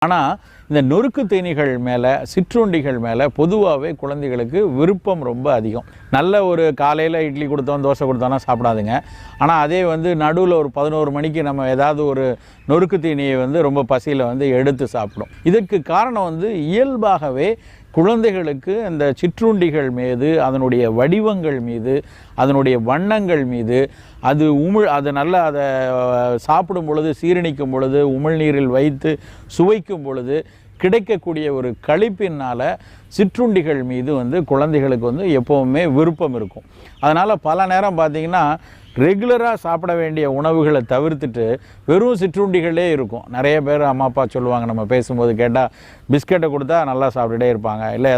ஆனால் இந்த நொறுக்கு தீனிகள் மேலே, சிற்றுண்டிகள் மேலே பொதுவாகவே குழந்தைகளுக்கு விருப்பம் ரொம்ப அதிகம். நல்ல ஒரு காலையில் இட்லி கொடுத்தோம், தோசை கொடுத்தோன்னா சாப்பிடாதுங்க. ஆனால் அதே நடுவில் ஒரு 11 மணிக்கு நம்ம ஏதாவது ஒரு நொறுக்கு தீனியை ரொம்ப பசியில் எடுத்து சாப்பிடும். இதற்கு காரணம் இயல்பாகவே குழந்தைகளுக்கு அந்த சிற்றுண்டிகள் மீது, அதனுடைய வடிவங்கள் மீது, அதனுடைய வண்ணங்கள் மீது, அது நல்லா அதை சாப்பிடும் பொழுது, சீரணிக்கும் பொழுது, உமிழ்நீரில் வைத்து சுவைக்கும் பொழுது கிடைக்கக்கூடிய ஒரு களிப்பினால் சிற்றுண்டிகள் மீது குழந்தைகளுக்கு எப்போவுமே விருப்பம் இருக்கும். அதனால் பல நேரம் பார்த்திங்கன்னா ரெகுலராக சாப்பிட வேண்டிய உணவுகளை தவிர்த்துட்டு வெறும் சிற்றுண்டிகளே இருக்கும். நிறைய பேர் அம்மா அப்பா சொல்லுவாங்க, நம்ம பேசும்போது கேட்டால் பிஸ்கெட்டை கொடுத்தா நல்லா சாப்பிட்டுட்டே இருப்பாங்க, இல்லை